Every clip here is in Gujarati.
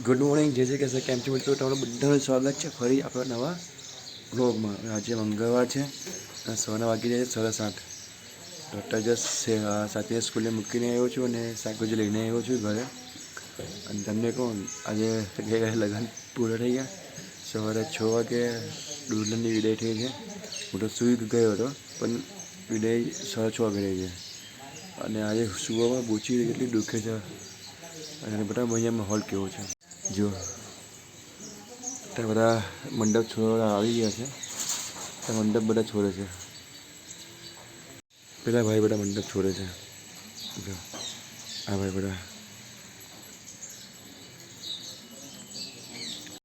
ગુડ મોર્નિંગ, જય શ્રી કૃષ્ણ. કેમ છો મિત્રો? તમારું બધાનું સ્વાગત છે ફરી આપણા નવા બ્લોગમાં. આજે મંગળવાર છે અને સવારના વાગી જાય 7:30. ડૉક્ટર જસ્ટ સાથે સ્કૂલે મૂકીને આવ્યો છું અને શાકભાજી લઈને આવ્યો છું ઘરે. અને તમને કહું, આજે ગઈકાલે લગ્ન પૂરા થઈ ગયા. સવારે 6 વાગે દુલ્હનની વિદાય થઈ છે. હું તો સૂઈ ગયો હતો, પણ વિદાય 6:30 વાગે રહી છે. અને આજે સુવામાં ગોચી કેટલી દુખે છે. અને બધા અહીંયા માહોલ કેવો છે જો. ત્યાં બધા મંડપ છોડવા આવી ગયા છે. ત્યાં મંડપ બધા છોડે છે. પેલા ભાઈ બધા મંડપ છોડે છે જો. આ ભાઈ બધા.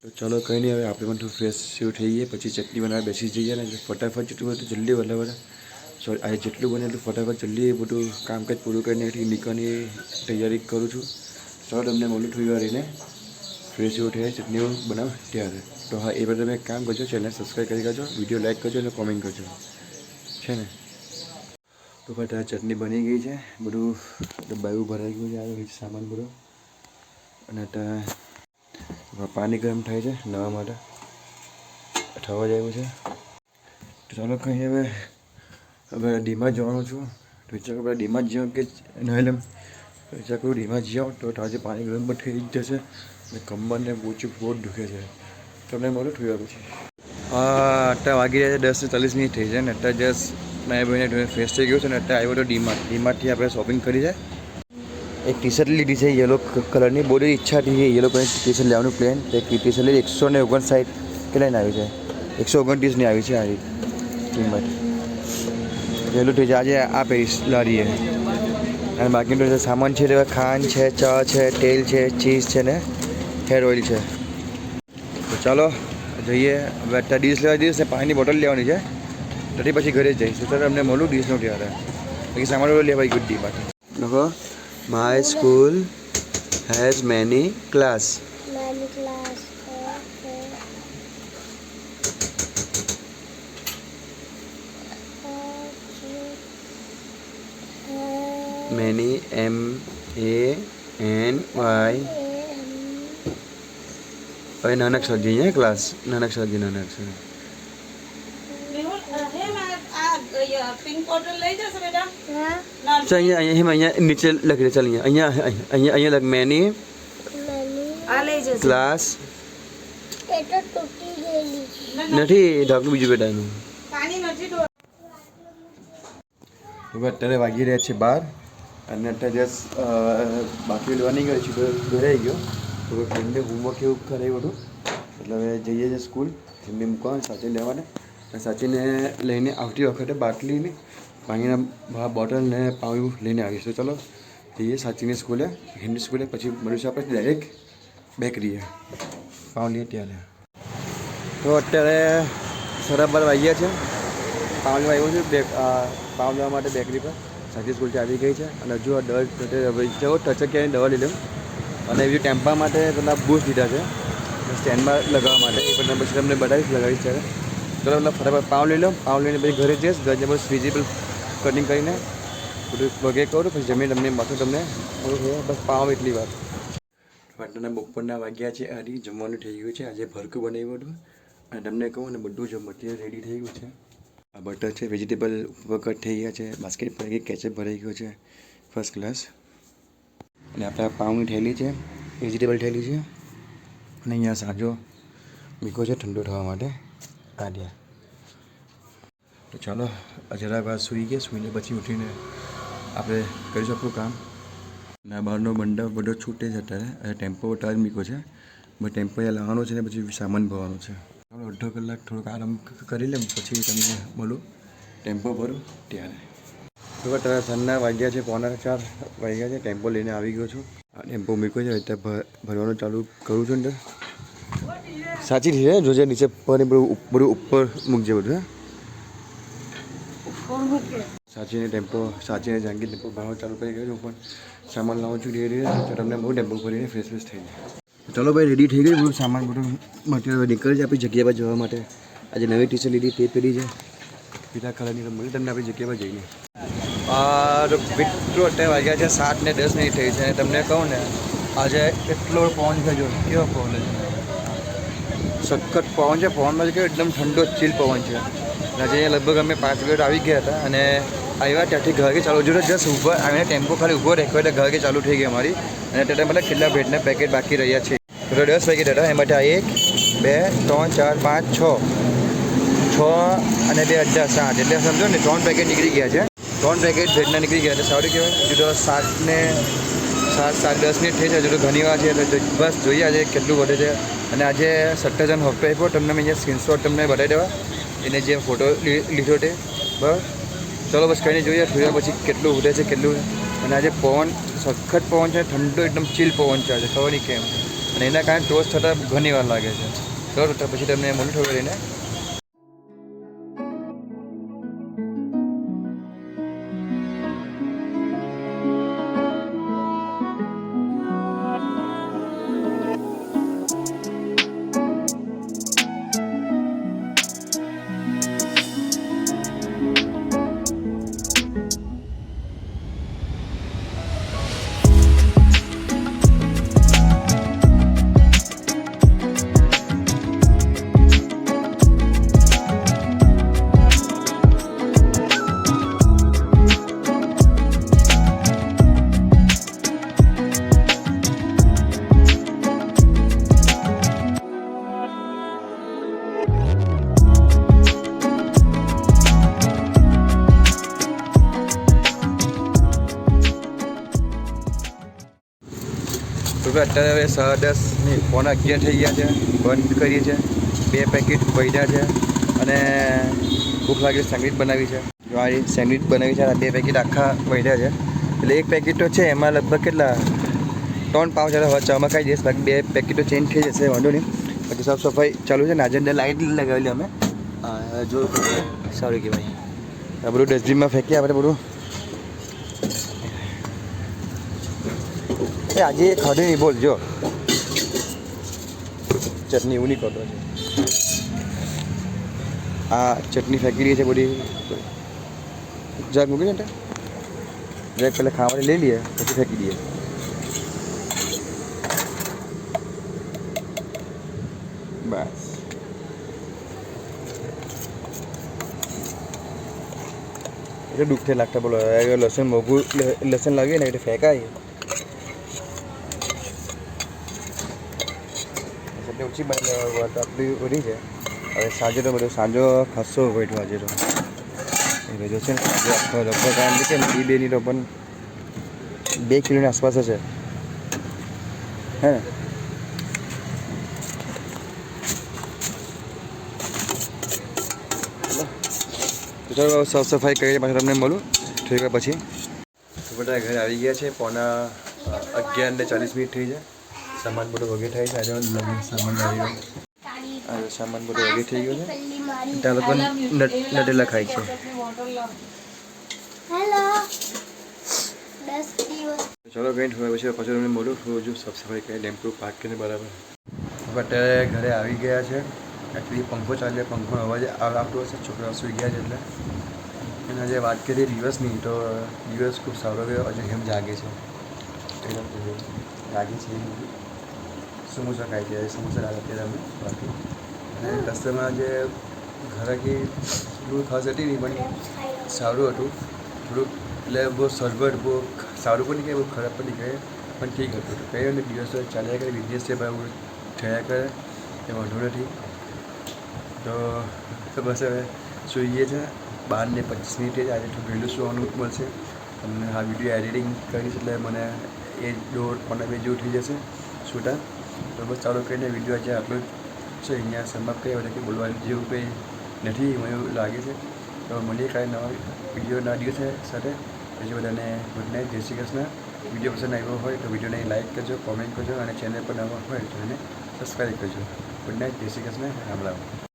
તો ચાલો કંઈ નહીં, હવે આપણે પણ થોડું ફ્રેશ જેવું થઈ જઈએ, પછી ચટણી બનાવવા બેસી જઈએ. ને ફટાફટ જેટલું બધું જલ્દી બધા સોરી આજે જેટલું બને એટલું ફટાફટ જલ્દી બધું કામકાજ પૂરું કરીને નીકળવાની તૈયારી કરું છું. ચાલો તમને મળું થોડી વાર રહીને. ફ્રેશ જેવું થઈ જાય, ચટણીઓ બનાવ ત્યારે. તો હા, એ બધા તમે એક કામ કરજો, ચેનલ સબસ્ક્રાઈબ કરી કરજો, વિડીયો લાઈક કરજો અને કોમેન્ટ કરજો, છે ને. તો ભાઈ ત્યાં ચટણી બની ગઈ છે, બધું ડબ્બાયું ભરાઈ ગયું છે, આવે સામાન બધો. અને ત્યાં પાણી ગરમ થાય છે નવા માટે, થવા જાય છે. તો ચાલો કંઈ હવે ડીમાં જવાનું છું. તો વિચાર આપણે ડીમાં જ જાઉં કે નહીં લેમ. વિચાર કરું ડીમાં જ જાઉં તો આજે પાણી ગરમ પણ થઈ જશે. અને કમરને બહુ દુખે છે. તમને મળું થોડી વાર પછી. અત્યારે વાગી રહ્યા છે 10:40 થઈ છે ને. અત્યારે જસ્ટ નાઈ ભાઈને ફ્રેશ થઈ ગયો છે ને અત્યારે આવ્યો તો ડીમાર્ટથી આપણે શોપિંગ કરી છે. એક ટી શર્ટ લીધી છે યલો કલરની. બહુ બધી ઈચ્છા હતી યલો કલરની ટી શર્ટ લેવાનું પ્લેન. એક ટી શર્ટ લીધી 159 કેટલાની આવી છે, 129ની આવી છે આવી કિંમત. પહેલું થઈ છે આજે આ પૈસ લારીએ. અને બાકીનું જે સામાન છે તે ખાંડ છે, ચા છે, તેલ છે, ચીઝ છે ને હેર ઓઇલ છે. તો ચાલો જઈએ. હવે અત્યારે ડીશ લેવા જઈશ ને પાણીની બોટલ લેવાની છે. ત્યાંથી પછી ઘરે જઈશ. તો ચાલો અમને મળું ડીશનું ત્યારે. બાકી સામાન લેવાય ગુડ ડી માટે. લોકો my school has many class. Many MANY. હવે નાના અક્ષર જોઈએ ક્લાસ. નાના અક્ષર જોઈએ, નાના અક્ષર. અહીંયા નીચે લખી દે. ચાલ અહીંયા લખ મેની ક્લાસ. નથી ઢાંકણું બીજું બેટા એનું. અત્યારે વાગી રહ્યા છે 12 અને અત્યારે જસ્ટ બાકી લેવાની ગઈ છું તો ઘરે આવી ગયો. તો ફ્રેન્ડને હોમવર્ક એવું કરાવ્યું હતું એટલે હવે જઈએ છીએ સ્કૂલ. ફ્રેન્ડને મૂકવા સાચી લેવાને. સાચીને લઈને આવતી વખતે બાટલીની પાણીના બોટલને પાણી લઈને આવીશું. ચલો જઈએ સાચીની સ્કૂલે, હિન્દી સ્કૂલે. પછી મળીશું આપણે ડાયરેક્ટ બેકરીએ પાઉં લઈએ ત્યારે. તો અત્યારે 12:30 વાગ્યા છે. પાઉં લેવા આવ્યો છું પાઉં લેવા માટે બેકરી પર. સાચી સ્કૂલથી આવી ગઈ છે. અને હજુ આ દવા જવો ટચકિયાની દવા લીધું. અને એવી ટેમ્પા માટે પેલા બૂસ્ટ લીધા છે સ્ટેન્ડમાં લગાવવા માટે. એ પણ પછી તમને બતાવીશ, લગાવીશ ત્યારે. ચલો એટલે ફટાફટ પાઉં લઈ લો. પાઉં લઈને પછી ઘરે જઈશ. ઘરે બસ વિઝિબલ કટિંગ કરીને બધું વગેરે કરું. પછી જમીન તમને પાછું તમને બસ પાઉં એટલી વાર. વાટના બપોરના વાગ્યા છે. આથી જમવાનું થઈ ગયું છે. આજે ભરકું બનાવ્યું હતું. અને તમને કહું ને બધું જ મટીરિયલ રેડી થઈ ગયું છે. આ બટર છે, વેજીટેબલ ઉપર કટ થઈ ગયા છે, બાસ્કેટ ભરાઈ ગઈ, કેચઅપ ભરાઈ ગયો છે ફર્સ્ટ ક્લાસ. અને આપણે પાઉંની થેલી છે, વેજીટેબલ થેલી છે. અને અહીંયા સાજો મીઠો છે ઠંડો થવા માટે. આડિયા. તો ચાલો જરાક વાર સૂઈ ગયા. સૂઈને પછી ઉઠીને આપણે કરીશું આપણું કામ. અને આ બહારનો મંડપ બધો છૂટે છે અત્યારે. અને ટેમ્પો ટાર મીકો છે. બસ ટેમ્પો અહીંયા લાવવાનો છે ને પછી સામાન ભરવાનો છે. ચાલો અડધો કલાક થોડોક આરામ કરી લે પછી તમને મળું ટેમ્પો ભરું ત્યારે. તો અત્યારે સાંજના વાગ્યા છે 3:45 વાગ્યા છે. ટેમ્પો લઈને આવી ગયો છું. આ ટેમ્પો મૂક્યો છે અત્યારે ભરવાનું ચાલુ કરું છું. અંદર સાચી છે જોજે નીચે બધું ઉપર મૂકજે બધું. સાચીને ટેમ્પો સાચીને જાંગી ટેમ્પો ભરવાનું ચાલુ કરી ગયો છું. પણ સામાન લાવું છું ધીરે ધીરે. તો તમને બહુ ટેમ્પો ભરીને ફ્રેશ થઈ જાય. ચાલો ભાઈ રેડી થઈ ગઈ. બધું સામાન બધું મટીરિયલ નીકળી જાય આપણી જગ્યા પર જવા માટે. આજે નવી ટી શર્ટ લીધી તે પહેરી છે પીળા કલરની. મળી તમને આપણી જગ્યા પર જઈને. તો મિત્રો અત્યારે વાગ્યા છે 7:10 થઈ છે. અને તમને કહું ને આજે એટલો પવન છે, જો કેવો પવન છે, સખત પવન છે. પવનમાં કે એકદમ ઠંડો ચીલ પવન છે. આજે લગભગ અમે 5 મિનિટ આવી ગયા હતા અને આવ્યા ત્યાંથી ઘરે ચાલુ જો જસ્ટ ઊભો આવીને ટેમ્પો ખાલી ઊભો રાખ્યો એટલે ઘરે ચાલુ થઈ ગઈ અમારી. અને ત્યારે મતલબ કેટલા બ્રેડના પેકેટ બાકી રહ્યા છે. તો 10 પેકેટ હતા એમાંથી 1 2 3 4 5 6 અને 2 8 7 એટલે સમજો ને 3 પેકેટ નીકળી ગયા છે. 3 પેકેટ બ્રેડના નીકળી ગયા છે. સારું કહેવાય. જો 7 ને 7 10 મિનિટ થઈ જાય. જો ઘણી વાર છે એટલે બસ જોઈએ આજે કેટલું વધે છે. અને આજે સટ્ટાજન હપ્તો આપ્યો તમને મેં જે સ્ક્રીનશોટ તમને બતાવી દેવા એને જે ફોટો લીધો તે બરાબર. ચલો બસ કંઈ નહીં જોઈએ જોયા પછી કેટલું ઉડે છે કેટલું. અને આજે પવન સખત પવન છે, ઠંડો એકદમ ચીલ પવન છે આજે, ખબર નહીં કેમ. અને એના કારણે ટોસ થતાં ઘણી વાર લાગે છે. ચલો તો પછી તમને મળું થોડું રહીને. અત્યારે હવે 10:30 પોણા 11 થઈ ગયા છે. બંધ કરીએ છીએ. 2 પેકેટ પડ્યા છે અને ભૂખ લાગી સેન્ડવિચ બનાવી છે. જો આ સેન્ડવિચ બનાવી છે. આ 2 પેકેટ આખા પડ્યા છે. એટલે 1 પેકેટ તો છે એમાં લગભગ કેટલા 3 પાવ ચાલે. હવે ચામાં ખાઈ જઈશ. બાકી 2 પેકેટો ચેન્જ થઈ જશે, વાંધો નહીં. બાકી સાફ સફાઈ ચાલુ છે ને આજે લાઇટ લગાવેલી અમે. જો સારું કહેવાય. આ બધું ડસ્ટબિનમાં ફેંકીએ આપણે બધું. આજે ખાધું નહીં બોલ. જો ચટણી એવું નહીં કરતો છે. આ ચટણી ફેંકી રહી છે બધી. જરાક મૂકી ને જરાક પહેલાં ખાવાની લઈ લઈએ પછી ફેંકી દઈએ. બસ એટલે દુઃખથી લાગતા બોલો. લસણ મોઘું લસણ લાવીએ ને એટલે ફેંકાય. ઓછી બની આપણી ઓછી છે. હવે સાંજે તો બધું સાંજો ખાસો વેઠો આજે તો જો છે ને સાંજે આખો લગભગ કામ કે ને એ બેની તો પણ 2 કિલોની આસપાસ હશે હે ને. તો ચાલો સાફ સફાઈ કરીને પાછું તમને મળું થોડી વાર પછી. બધા ઘરે આવી ગયા છે. પોણા 11:40 થઈ જાય. સામાન બધો વગે થાય છે. આજે લગ્ન સામાન આવી ગયો. આજે સામાન બધો વગે થઈ ગયો છે. ત્યાં લોકો નટેલા ખાય છે. ચલો કંઈ હોય પછી તમને મળું થોડું સાફ સફાઈ કરી ડેમ્પો પાર્ક કરીને બરાબર. અત્યારે ઘરે આવી ગયા છે. એકચ્યુઅલી પંખો ચાલે, પંખો અવાજ આવતો હશે. છોકરાઓ સુઈ ગયા છે એટલે. અને આજે વાત કરીએ દિવસની તો દિવસ ખૂબ સારો ગયો. હજુ એમ જાગે છે જાગે છે. સમોસા ખાય છે. સમોસા લાવ્યા અત્યારે અમે બાકી. અને રસ્તામાં જે ઘરાકી થોડું ખાસ હતી નહીં પણ સારું હતું થોડુંક. એટલે બહુ સરભર બહુ સારું પણ નહીં કહે બહુ ખરાબ પણ નહીં કહે પણ ઠીક હતું. તો કહ્યું ને દિવસો ચાલ્યા કરે. બિઝનેસ છે ભાઈ થયા કરે એ વાંધો નથી. તો બસ હવે સૂઈએ છે. 12:25 આજે થોડું વહેલું સુવાનું મળશે. તમને આ વિડીયો એડિટિંગ કરીશ એટલે મને 1.5 જેવું થઈ જશે છૂટા. તો બસ ચાલો કહીને વિડીયો આજે આટલું જ છે. અહીંયા સમાપ્ત કર્યા એટલે કે બોલવાનું જેવું કંઈ નથી મને એવું લાગે છે. તો મળીએ કાંઈ નવા વિડીયોના દિવસે સાથે. પછી બધાને ગુડ નાઇટ, જય શ્રી કૃષ્ણ. વિડીયો પસંદ આવ્યો હોય તો વિડીયોને લાઇક કરજો, કોમેન્ટ કરજો અને ચેનલ પર નવા હોય તો એને સબસ્ક્રાઈબ કરજો. ગુડ નાઇટ, જય શ્રી કૃષ્ણ, રામ રામ.